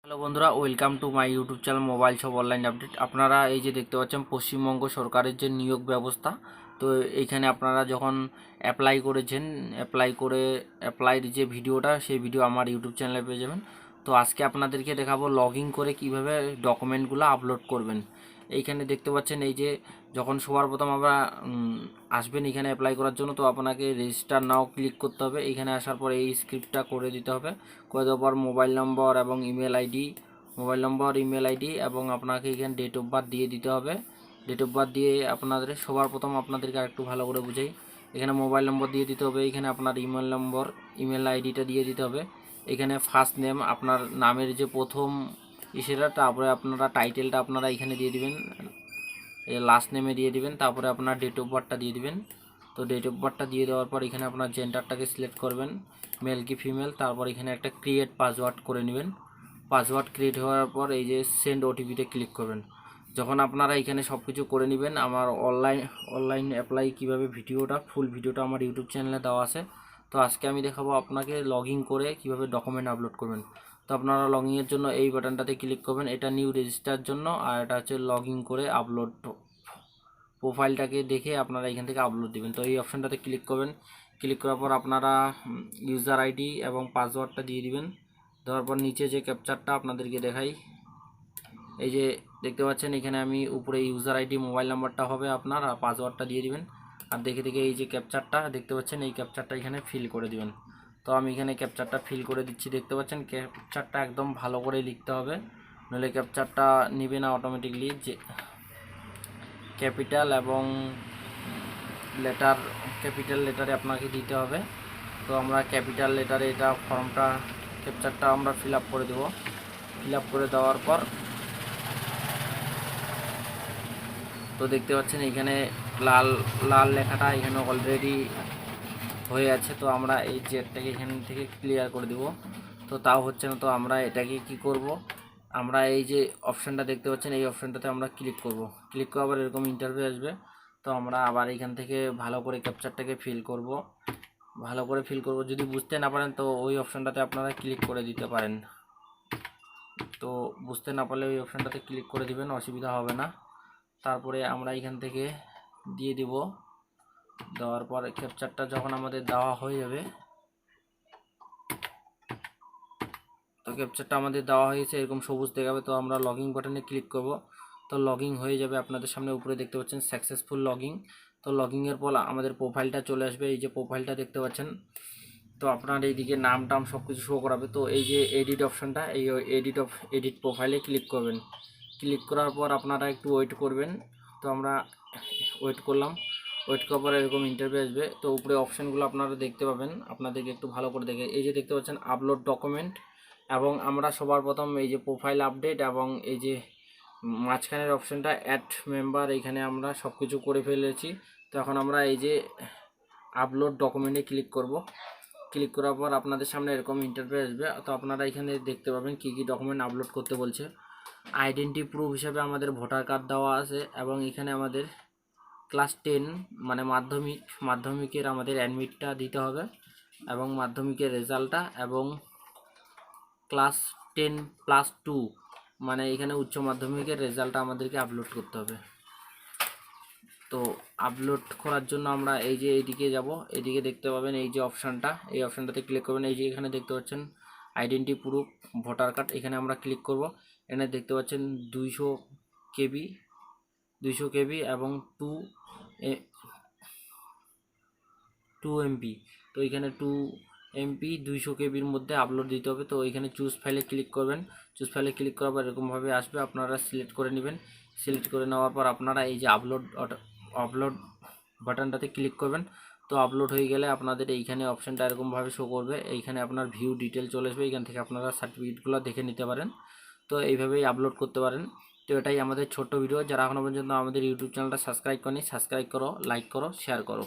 Hello বন্ধুরা, welcome to my YouTube channel mobile shop online update. আপনারা এই যে দেখতে পাচ্ছেন পশ্চিমবঙ্গ সরকারের যে নিয়োগ ব্যবস্থা, তো এইখানে আপনারা যখন অ্যাপ্লাই করেছেন, অ্যাপ্লাইয়ের যে ভিডিওটা, সেই ভিডিও আমার ইউটিউব চ্যানেলে পেয়ে যাবেন। তো আজকে আপনাদেরকে দেখাবো লগ ইন করে কীভাবে ডকুমেন্টগুলো আপলোড করবেন। এইখানে দেখতে পাচ্ছেন এই যে যখন সবার প্রথম আমরা আসবেন এখানে অ্যাপ্লাই করার জন্য, তো আপনাকে রেজিস্টার নাও ক্লিক করতে হবে। এখানে আসার পর এই স্ক্রিপ্টটা করে দিতে হবে। করে দেওয়ার পর মোবাইল নম্বর এবং ইমেল আইডি এবং আপনাকে এখানে ডেট অফ বার্থ দিয়ে দিতে হবে। ডেট অফ বার্থ দিয়ে আপনাদের সবার প্রথম আপনাদেরকে আরেকটু ভালো করে বুঝাই, এখানে মোবাইল নম্বর দিয়ে দিতে হবে। এখানে আপনার ইমেল আইডিটা দিয়ে দিতে হবে। এখানে ফার্স্ট নেম, আপনার নামের যে প্রথম সেটা, তারপরে আপনারা টাইটেলটা আপনারা এখানে দিয়ে দিবেন, লাস্ট নেমে দিয়ে দিবেন, তারপরে আপনার ডেট অফ বার্থটা দিয়ে দিবেন। তো ডেট অফ বার্থটা দিয়ে দেওয়ার পর এখানে আপনার জেন্ডারটাকে সিলেক্ট করবেন, মেল কি ফিমেল। তারপর এখানে একটা ক্রিয়েট পাসওয়ার্ড করে নেবেন। পাসওয়ার্ড ক্রিয়েট হওয়ার পর এই যে সেন্ড ওটিপিতে ক্লিক করবেন। যখন আপনারা এখানে সব কিছু করে নেবেন, আমার অনলাইন অ্যাপ্লাই কীভাবে ফুল ভিডিওটা আমার ইউটিউব চ্যানেলে দেওয়া আছে। তো আজকে আমি দেখাবো আপনাকে লগ ইন করে কীভাবে ডকুমেন্ট আপলোড করবেন। তো আপনারা লগ ইনের জন্য এই বাটনটাতে ক্লিক করবেন, এটা নিউ রেজিস্টার জন্য, আর এটা হচ্ছে লগ ইন করে আপলোড প্রোফাইলটাকে দেখে আপনারা এখান থেকে আপলোড দিবেন। তো এই অপশানটাতে ক্লিক করবেন। ক্লিক করার পর আপনারা ইউজার আইডি এবং পাসওয়ার্ডটা দিয়ে দিবেন। দেওয়ার পর নিচে যে ক্যাপচারটা আপনাদেরকে দেখাই, এই যে দেখতে পাচ্ছেন এখানে আমি উপরে ইউজার আইডি মোবাইল নাম্বারটা হবে আপনার, আর পাসওয়ার্ডটা দিয়ে দিবেন। আর দেখে এই যে ক্যাপচারটা দেখতে পাচ্ছেন, এই ক্যাপচারটা এখানে ফিল করে দিবেন। তো আমি এখানে ক্যাপচারটা ফিল করে দিচ্ছি। দেখতে পাচ্ছেন ক্যাপচারটা একদম ভালো করে লিখতে হবে, নইলে ক্যাপচারটা নেবে না অটোমেটিকলি। যে ক্যাপিটাল এবং ক্যাপিটাল লেটারে আপনাকে দিতে হবে। তো আমরা ক্যাপিটাল লেটারে এটা ক্যাপচারটা আমরা ফিল আপ করে দেবো। ফিল আপ করে দেওয়ার পর তো দেখতে পাচ্ছেন এখানে লাল লাল লেখাটা এখানে অলরেডি হয়ে আছে। তো আমরা এই জেডটাকে এখান থেকে ক্লিয়ার করে দেব। তো তাও হচ্ছে না, তো আমরা এটাকে কি করব, আমরা এই যে অপশানটা দেখতে পাচ্ছেন, এই অপশানটাতে আমরা ক্লিক করব। ক্লিক করে আবার এরকম ইন্টারভিউ আসবে। তো আমরা আবার এখান থেকে ভালো করে ক্যাপচারটাকে ফিল করব। যদি বুঝতে না পারেন তো ওই অপশানটাতে আপনারা ক্লিক করে দিতে পারেন। তো বুঝতে না পারলে ওই অপশানটাতে ক্লিক করে দিবেন, অসুবিধা হবে না। তারপরে আমরা এখান থেকে দিয়ে দিব। দেওয়ার পর ক্যাপচারটা যখন আমাদের দেওয়া হয়ে যাবে, তো ক্যাপচারটা আমাদের দেওয়া হয়েছে, এরকম সবুজ দেখাবে। তো আমরা লগইন বাটনে ক্লিক করব। তো লগইন হয়ে যাবে আপনাদের সামনে, উপরে দেখতে পাচ্ছেন সাকসেসফুল লগইন। তো লগইনের পর আমাদের প্রোফাইলটা চলে আসবে, এই যে প্রোফাইলটা দেখতে পাচ্ছেন। তো আপনার এইদিকে নাম টাম সব কিছু শো করাবে। তো এই যে এডিট অপশানটা, এই এডিট প্রোফাইলে ক্লিক করবেন। ক্লিক করার পর আপনারা একটু ওয়েট করবেন। তো আমরা ওয়েট করলাম। ওয়েট করার পর এরকম ইন্টারভিউ আসবে। তো উপরে অপশানগুলো আপনারা দেখতে পাবেন, আপনাদেরকে একটু ভালো করে দেখে, এই যে দেখতে পাচ্ছেন আপলোড ডকুমেন্ট, এবং আমরা সবার প্রথম এই যে প্রোফাইল আপডেট এবং এই যে মাঝখানের অপশানটা অ্যাড মেম্বার, এইখানে আমরা সব কিছু করে ফেলেছি। তো এখন আমরা এই যে আপলোড ডকুমেন্টে ক্লিক করব। ক্লিক করার পর আপনাদের সামনে এরকম ইন্টারভিউ আসবে। তো আপনারা এখানে দেখতে পাবেন কি কি ডকুমেন্ট আপলোড করতে বলছে। আইডেন্টি প্রুফ হিসাবে আমাদের ভোটার কার্ড দেওয়া আছে, এবং এখানে আমাদের ক্লাস 10 মানে মাধ্যমিকের আমাদের অ্যাডমিটটা দিতে হবে, এবং মাধ্যমিকের রেজাল্টটা, এবং ক্লাস 10+2 মানে এখানে উচ্চ মাধ্যমিকের রেজাল্টটা আমাদেরকে আপলোড করতে হবে। তো আপলোড করার জন্য আমরা এই যে এইদিকে যাব, এদিকে দেখতে পাবেন এই যে অপশানটা, এই অপশানটাতে ক্লিক করবেন। এই যে এখানে দেখতে পাচ্ছেন আইডেন্টি প্রুফ ভোটার কার্ড, এখানে আমরা ক্লিক করব। এখানে দেখতে পাচ্ছেন 200 কেবি এবং 2 এমপি। তো এখানে 2 এমপি 200 কেবির মধ্যে আপলোড দিতে হবে। তো এখানে চুজ ফাইলে ক্লিক করবেন। চুজ ফাইলে ক্লিক করার পর এরকমভাবে আসবে, আপনারা সিলেক্ট করে নেবেন। সিলেক্ট করে নেওয়ার পর আপনারা এই যে আপলোড বাটনটাতে ক্লিক করবেন। তো আপলোড হয়ে গেলে আপনাদের এইখানে অপশানটা এরকমভাবে শো করবে। এইখানে আপনার ভিউ ডিটেল চলে আসবে, এখান থেকে আপনারা সার্টিফিকেটগুলো দেখে নিতে পারেন। তো এইভাবেই আপলোড করতে পারেন। তো এটাই আমাদের ছোট্ট ভিডিও। যারা এখনও পর্যন্ত আমাদের ইউটিউব চ্যানেলটা সাবস্ক্রাইব করেনি, সাবস্ক্রাইব করো, লাইক করো, শেয়ার করো।